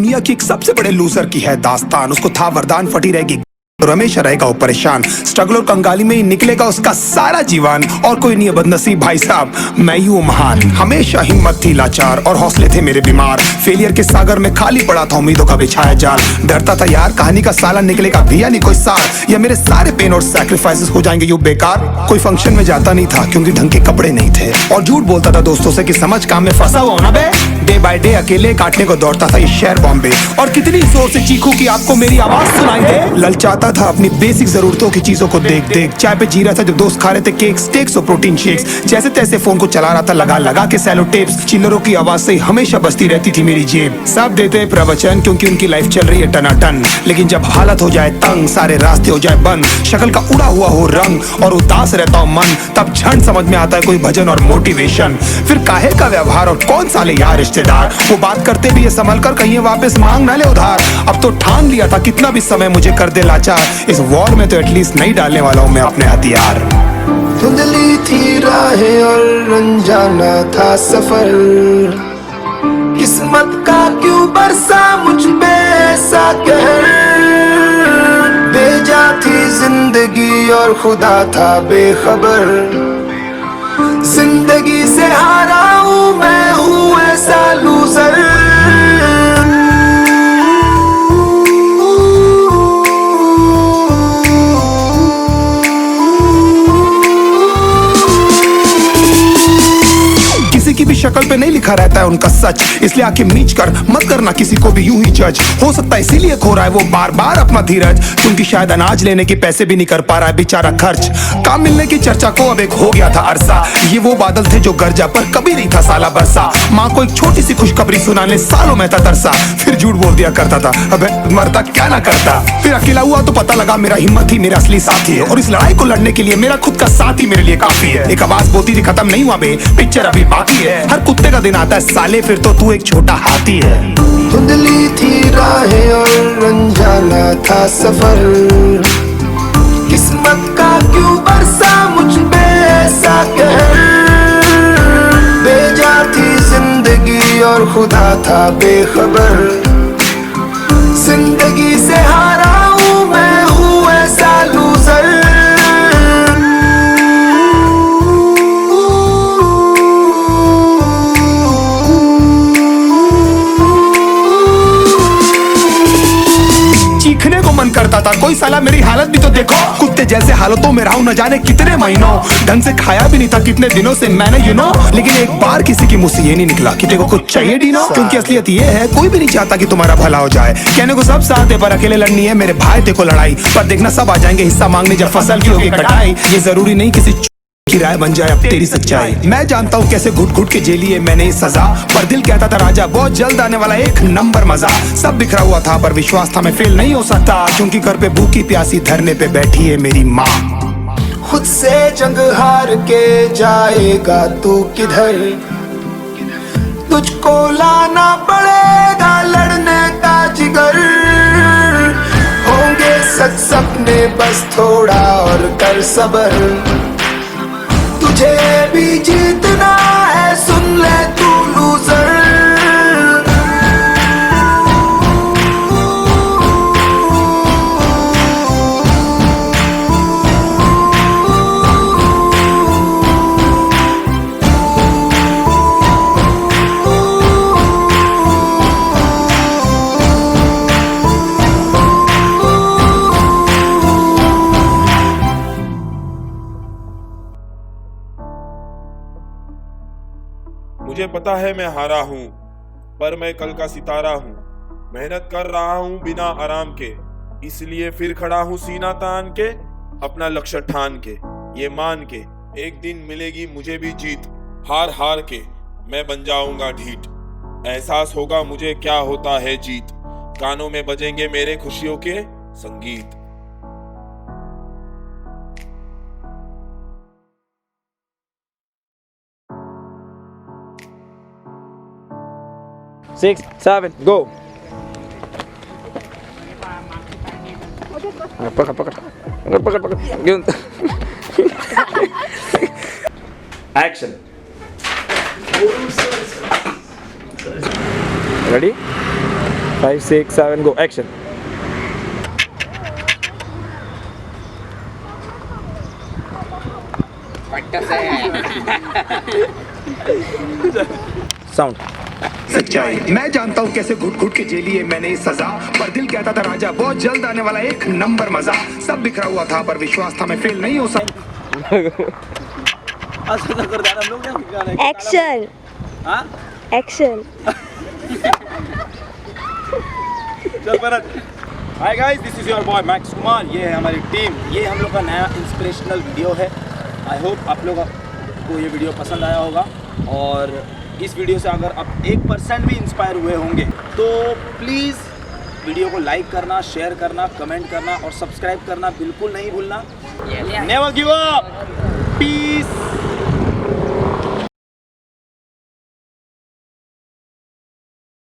दुनिया की एक सबसे बड़े लूजर की है दास्तान। उसको था वरदान, फटी रहेगी और हमेशा रहेगा वो परेशान। स्ट्रगल और कंगाली में ही निकलेगा उसका सारा जीवन। और कोई नहीं है बदनसीब भाई साहब, मैं ही हूँ महान। हमेशा हिम्मत थी लाचार और हौसले थे मेरे बीमार। फेलियर के सागर में खाली पड़ा था उम्मीदों का बिछाया जाल। डरता था यार कहानी का साला निकलेगा भी या नहीं कोई सार, या मेरे सारे पेन और सैक्रिफाइसेस हो जाएंगे यूं बेकार। कोई फंक्शन में जाता नहीं था क्योंकि ढंग के कपड़े नहीं थे, और झूठ बोलता था दोस्तों से कि समझ काम में फंसा हुआ ना बे। डे बाय डे अकेले काटने को दौड़ता था ये शहर बॉम्बे। और कितनी जोर से चीखूं कि आपको मेरी आवाज सुनाई दे। ललचाता था अपनी बेसिक जरूरतों की चीजों को देख देख। चाय पे जी रहा था जब दोस्त खा रहे थे केक, स्टेक्स और प्रोटीन शेक्स। जैसे तैसे फोन को चला रहा था लगा लगा के सैलो टेप्स। चिल्लरों की आवाज से हमेशा बजती रहती थी मेरी जेब। सब देते प्रवचन क्योंकि उनकी लाइफ चल रही है टनाटन, लेकिन जब हालत हो जाए तंग, सारे रास्ते हो जाए बंद, शक्ल का उड़ा हुआ हो रंग और उदास रहता हो मन, तब क्षण समझ में आता है कोई भजन और मोटिवेशन। फिर काहे का व्यवहार और कौन साले यार रिश्तेदार, वो बात करते भी ये संभल कर कहीं वापस मांग ना ले उधार। अब तो ठान लिया था कितना भी समय मुझे कर दे लाचार, इस वॉर में तो एटलीस्ट नहीं डालने वाला हूँ मैं अपने हथियार। धुंधली थी राहें और अनजाना था सफर, किस्मत का क्यों बरसा मुझ पे ऐसा कहर। बेजा थी जिंदगी और खुदा था बेखबर, जिंदगी से हारा हूँ मैं हूँ ऐसा लूजर। की भी शक्ल पे नहीं लिखा रहता है उनका सच, इसलिए आंखें मीच कर मत करना किसी को भी यूं ही जज। हो सकता है इसीलिए खो रहा है वो बार बार अपना धीरज, क्योंकि शायद अनाज लेने के पैसे भी नहीं कर पा रहा है बेचारा खर्च। काम मिलने की चर्चा को अब एक हो गया था अरसा, ये वो बादल थे जो गरजा पर कभी नहीं था साला बरसा। माँ को एक छोटी सी खुशखबरी सुनाने सालों में था तरसा, फिर झूठ बोल दिया करता था अबे मरता क्या ना करता। फिर अकेला हुआ तो पता लगा मेरा हिम्मत ही मेरा असली साथी है, और इस लड़ाई को लड़ने के लिए मेरा खुद का साथ ही मेरे लिए काफी है। एक आवाज बोलती थी खत्म नहीं हुआ बे, पिक्चर अभी बाकी है। हर कुत्ते का दिन आता है साले, फिर तो तू एक छोटा हाथी है। धुंधली थी राहें और अनजाना था सफर, किस्मत का क्यों बरसा मुझ पे ऐसा कहर। बेजा थी जिंदगी और खुदा था बेखबर, जिंदगी से हारा हूँ मैं हूँ ऐसा लूजर। चीखने को मन करता था, कोई साला मेरी हालत भी तो देखो। कुत्ते जैसे हालतों में रहा हूं न जाने कितने महीनों, ढंग से खाया भी नहीं था कितने दिनों से मैंने लेकिन एक बार किसी की मुंह से ये नहीं निकला कि तेरे को कुछ चाहिए डीनो। क्योंकि असलियत ये है कोई भी नहीं चाहता कि तुम्हारा भला हो जाए। कहने को सब साथ है पर अकेले लड़नी है मेरे भाई देखो लड़ाई, पर देखना सब आ जाएंगे हिस्सा मांगने जब फसल की होगी कटाई। ये जरूरी नहीं किसी की राय बन जाए अब तेरी सच्चाई। मैं जानता हूँ कैसे घुट घुट के झेली है मैंने सजा, पर दिल कहता था राजा बहुत जल्द आने वाला एक नंबर मजा। सब बिखरा हुआ था पर विश्वास था मैं फेल नहीं हो सकता, क्योंकि घर पे भूखी प्यासी धरने पे बैठी है मेरी माँ। खुद से जंग हार के जाएगा तू किधर, तुझको लाना पड़ेगा लड़ने का जिगर। होंगे सच सपने बस थोड़ा और कर सबर, तुझे भी जीतना है सुन ले तू लूजर। मुझे पता है मैं हारा हूँ, पर मैं कल का सितारा हूँ। मेहनत कर रहा हूँ बिना आराम के, इसलिए फिर खड़ा हूँ सीना तान के। अपना लक्ष्य ठान के, ये मान के एक दिन मिलेगी मुझे भी जीत। हार हार के मैं बन जाऊंगा ढीठ, एहसास होगा मुझे क्या होता है जीत। कानों में बजेंगे मेरे खुशियों के संगीत। Six, seven, go. Pagkat. Yun. Action. Ready? 5, 6, 7, go. Action. Sound. सच्चाई मैं जानता हूँ कैसे घुट घुट के झेली है मैंने ये सजा, पर दिल कहता था राजा बहुत जल्द आने वाला एक नंबर मजा। सब बिखरा हुआ था पर विश्वास था मैं फेल नहीं हो सकता। Action action. चल Bharat. Hi guys, this is your boy Max Kumar. ये है हमारी टीम। ये हम लोग का नया इंस्पिरेशनल वीडियो है। आई होप आप लोगों को ये वीडियो पसंद आया होगा, और इस वीडियो से अगर आप 1% भी इंस्पायर हुए होंगे तो प्लीज़ वीडियो को लाइक करना, शेयर करना, कमेंट करना और सब्सक्राइब करना बिल्कुल नहीं भूलना। Never give up. पीस।